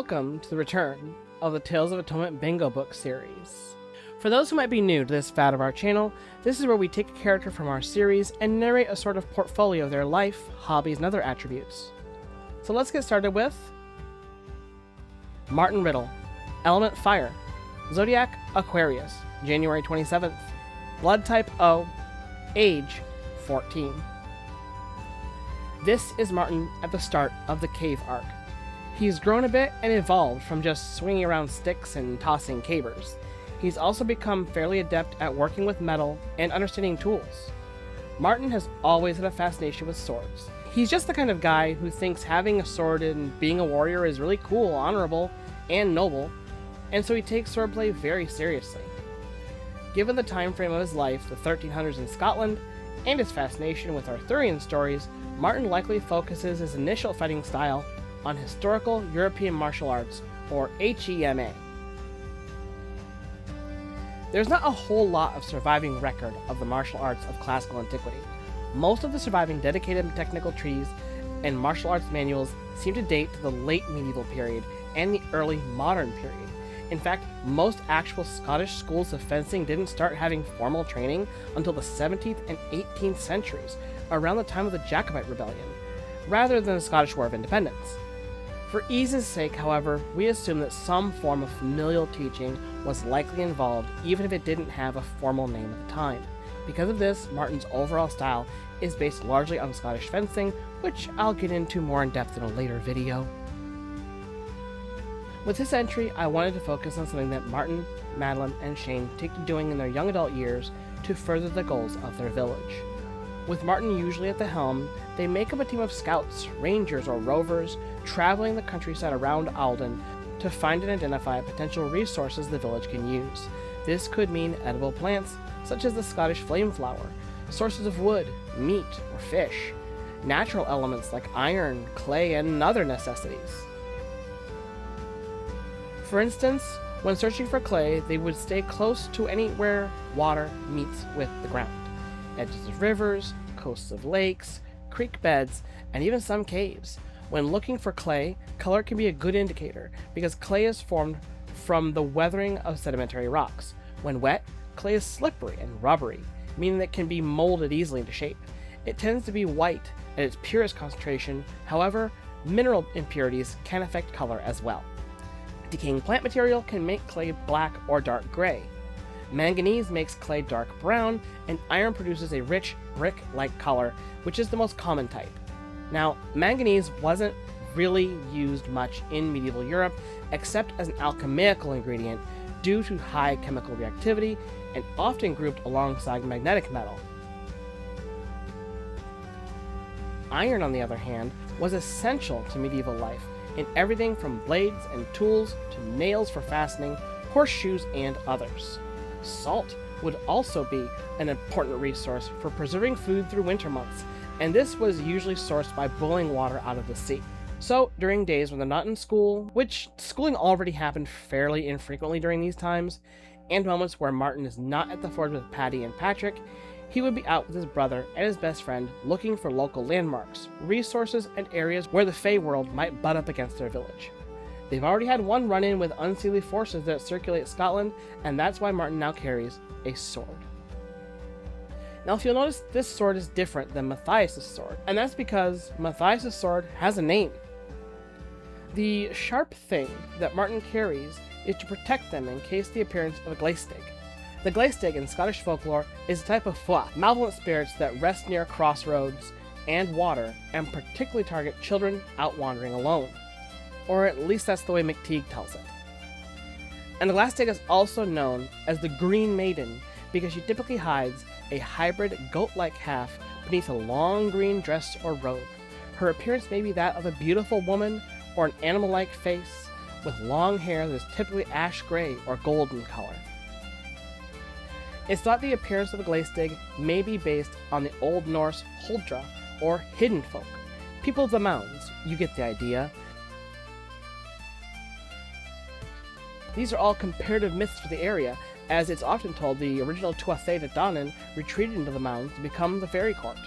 welcome to the return of the Tales of Atonement bingo book series. For those who might be new to this fad of our channel, this is where we take a character from our series and narrate a sort of portfolio of their life, hobbies, and other attributes. So let's get started with Mairtin Riddell, element fire, zodiac Aquarius, January 27th, blood type O, age 14. This is Mairtin at the start of the cave arc. He's grown a bit and evolved from just swinging around sticks and tossing cabers. He's also become fairly adept at working with metal and understanding tools. Mairtin has always had a fascination with swords. He's just the kind of guy who thinks having a sword and being a warrior is really cool, honorable, and noble, and so he takes swordplay very seriously. Given the time frame of his life, the 1300s in Scotland, and his fascination with Arthurian stories, Mairtin likely focuses his initial fighting style on historical European martial arts, or HEMA. There's not a whole lot of surviving record of the martial arts of classical antiquity. Most of the surviving dedicated technical trees and martial arts manuals seem to date to the late medieval period and the early modern period. In fact, most actual Scottish schools of fencing didn't start having formal training until the 17th and 18th centuries, around the time of the Jacobite Rebellion, rather than the Scottish War of Independence. For ease's sake, however, we assume that some form of familial teaching was likely involved, even if it didn't have a formal name at the time. Because of this, Mairtin's overall style is based largely on Scottish fencing, which I'll get into more in depth in a later video. With this entry, I wanted to focus on something that Mairtin, Madeline, and Shane take to doing in their young adult years to further the goals of their village. With Mairtin usually at the helm, they make up a team of scouts, rangers, or rovers, traveling the countryside around Alden to find and identify potential resources the village can use. This could mean edible plants, such as the Scottish flameflower, sources of wood, meat, or fish, natural elements like iron, clay, and other necessities. For instance, when searching for clay, they would stay close to anywhere water meets with the ground. Edges of rivers, coasts of lakes, creek beds, and even some caves. When looking for clay, color can be a good indicator because clay is formed from the weathering of sedimentary rocks. When wet, clay is slippery and rubbery, meaning that it can be molded easily into shape. It tends to be white at its purest concentration. However, mineral impurities can affect color as well. Decaying plant material can make clay black or dark gray. Manganese makes clay dark brown, and iron produces a rich, brick-like color, which is the most common type. Now, manganese wasn't really used much in medieval Europe, except as an alchemical ingredient due to high chemical reactivity, and often grouped alongside magnetic metal. Iron, on the other hand, was essential to medieval life in everything from blades and tools to nails for fastening, horseshoes, and others. Salt would also be an important resource for preserving food through winter months, and this was usually sourced by boiling water out of the sea. So, during days when they're not in school, which schooling already happened fairly infrequently during these times, and moments where Mairtin is not at the forge with Paddy and Patrick, he would be out with his brother and his best friend looking for local landmarks, resources, and areas where the Fey world might butt up against their village. They've already had one run-in with unseelie forces that circulate Scotland, and that's why Mairtin now carries a sword. Now, if you'll notice, this sword is different than Matthias' sword, and that's because Matthias' sword has a name. The sharp thing that Mairtin carries is to protect them in case the appearance of a Glaistig. The Glaistig in Scottish folklore is a type of fwa, malevolent spirits that rest near crossroads and water, and particularly target children out wandering alone. Or at least that's the way McTeague tells it. And the Glaistig is also known as the Green Maiden because she typically hides a hybrid goat-like half beneath a long green dress or robe. Her appearance may be that of a beautiful woman or an animal-like face with long hair that is typically ash gray or golden color. It's thought the appearance of the Glaistig may be based on the Old Norse Huldra, or hidden folk, people of the mounds. You get the idea. These are all comparative myths for the area, as it's often told the original Tuatha De Danann retreated into the mounds to become the fairy court.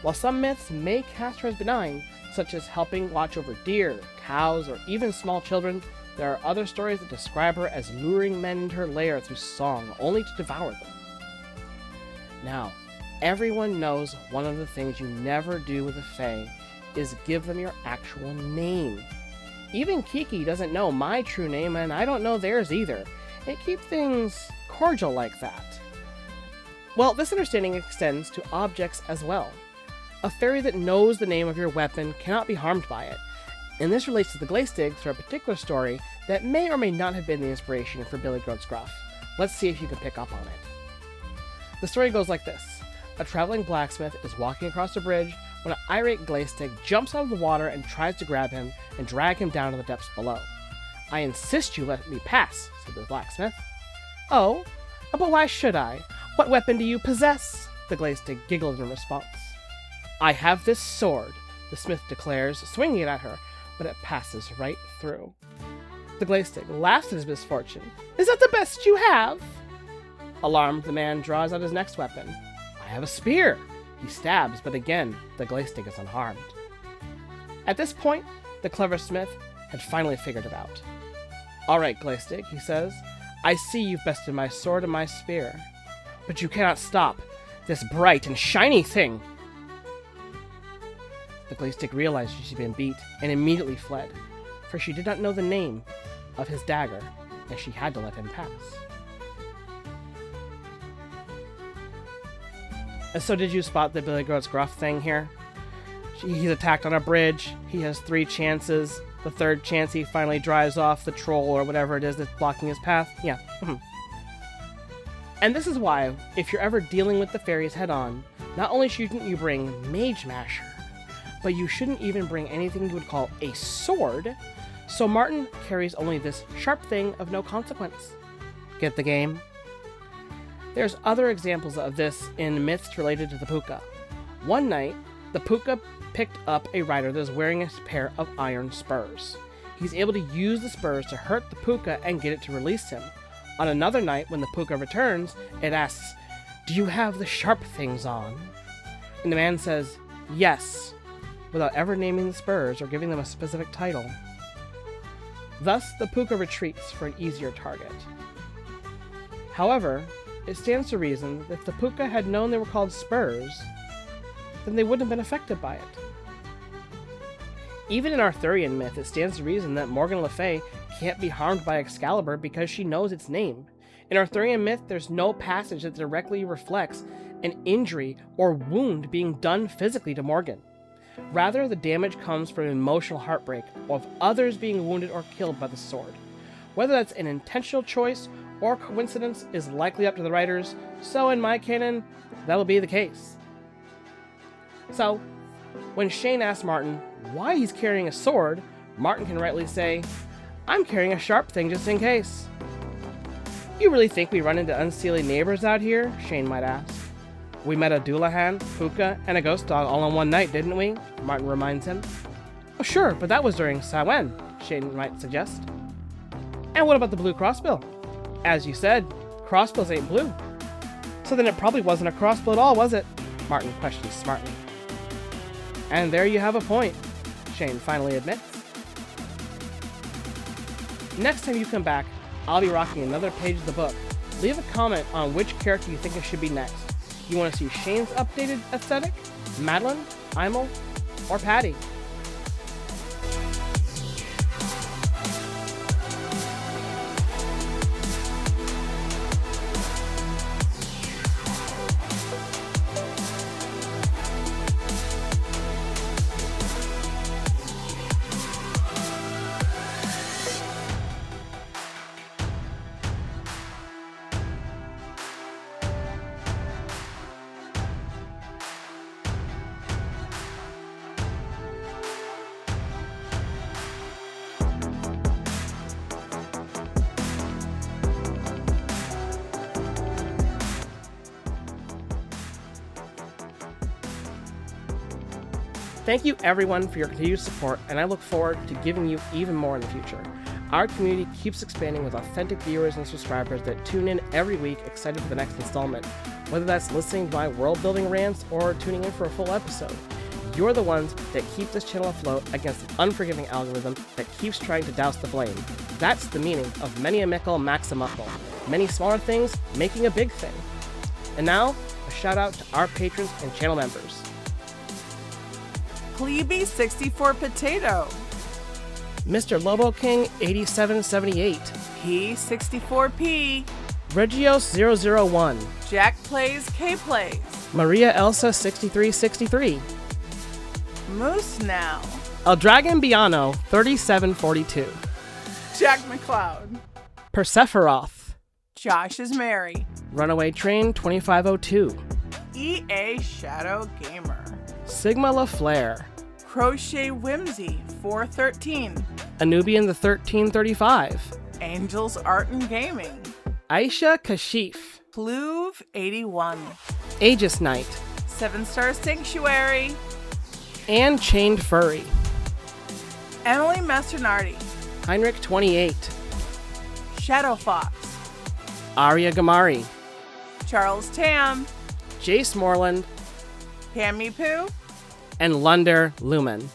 While some myths may cast her as benign, such as helping watch over deer, cows, or even small children, there are other stories that describe her as luring men into her lair through song, only to devour them. Now, everyone knows one of the things you never do with a fae is give them your actual name. Even Kiki doesn't know my true name, and I don't know theirs either. It keeps things cordial like that. Well, this understanding extends to objects as well. A fairy that knows the name of your weapon cannot be harmed by it, and this relates to the Glaistig through a particular story that may or may not have been the inspiration for Billy Goat's Gruff. Let's see if you can pick up on it. The story goes like this. A traveling blacksmith is walking across a bridge when an irate Glaistig jumps out of the water and tries to grab him and drag him down to the depths below. "I insist you let me pass," said the blacksmith. "Oh, but why should I? What weapon do you possess?" the Glaistig giggled in response. "I have this sword," the smith declares, swinging it at her, but it passes right through. The Glaistig laughs at his misfortune. "Is that the best you have?" Alarmed, the man draws out his next weapon. "I have a spear." He stabs, but again, the Glaistig is unharmed. At this point, the clever smith had finally figured it out. "All right, Glaistig," he says, "I see you've bested my sword and my spear. But you cannot stop this bright and shiny thing." The Glaistig realized she'd been beat and immediately fled, for she did not know the name of his dagger, and she had to let him pass. And so did you spot the Billy Goat's Gruff thing here? He's attacked on a bridge, he has 3 chances, the 3rd chance he finally drives off the troll or whatever it is that's blocking his path. Yeah. And this is why, if you're ever dealing with the fairies head-on, not only shouldn't you bring Mage Masher, but you shouldn't even bring anything you would call a sword, so Mairtin carries only this sharp thing of no consequence. Get the game? There's other examples of this in myths related to the puka. One night, the puka picked up a rider that was wearing a pair of iron spurs. He's able to use the spurs to hurt the puka and get it to release him. On another night, when the puka returns, it asks, "Do you have the sharp things on?" And the man says, "Yes," without ever naming the spurs or giving them a specific title. Thus, the puka retreats for an easier target. However, it stands to reason that if the puka had known they were called spurs, then they wouldn't have been affected by it. Even in Arthurian myth, it stands to reason that Morgan Le Fay can't be harmed by Excalibur because she knows its name. In Arthurian myth, there's no passage that directly reflects an injury or wound being done physically to Morgan. Rather, the damage comes from emotional heartbreak of others being wounded or killed by the sword. Whether that's an intentional choice or coincidence is likely up to the writers, so in my canon, that'll be the case. So, when Shane asks Mairtin why he's carrying a sword, Mairtin can rightly say, "I'm carrying a sharp thing just in case." "You really think we run into unseelie neighbors out here?" Shane might ask. "We met a Doulahan, puka, and a ghost dog all in one night, didn't we?" Mairtin reminds him. "Oh sure, but that was during Samhain," Shane might suggest. "And what about the blue crossbill? As you said, crossbills ain't blue. So then it probably wasn't a crossbill at all, was it?" Mairtin questions smartly. "And there you have a point," Shane finally admits. Next time you come back, I'll be rocking another page of the book. Leave a comment on which character you think it should be next. You want to see Shane's updated aesthetic, Madeline, Imel, or Patty? Thank you everyone for your continued support, and I look forward to giving you even more in the future. Our community keeps expanding with authentic viewers and subscribers that tune in every week excited for the next installment, whether that's listening to my world building rants or tuning in for a full episode. You're the ones that keep this channel afloat against an unforgiving algorithm that keeps trying to douse the flame. That's the meaning of many a mickle maximuckle. Many smaller things making a big thing. And now, a shout out to our patrons and channel members. Plebe64 Potato. Mr. Lobo King 8778. P64P. Regios 001. Jack Plays K Plays. Maria Elsa 6363. Moose Now. El Dragon Biano 3742. Jack McLeod. Persephoroth. Josh is Mary. Runaway Train 2502. EA Shadow Gamer. Sigma LaFlare. Crochet Whimsy 413. Anubian the 1335. Angels Art and Gaming. Aisha Kashif. Pluve 81. Aegis Knight. 7-Star Sanctuary. And Chained Furry. Emily Masternardi. Heinrich 28. Shadow Fox. Arya Gamari. Charles Tam. Jace Moreland. Pammy Poo. And Lunder Lumen.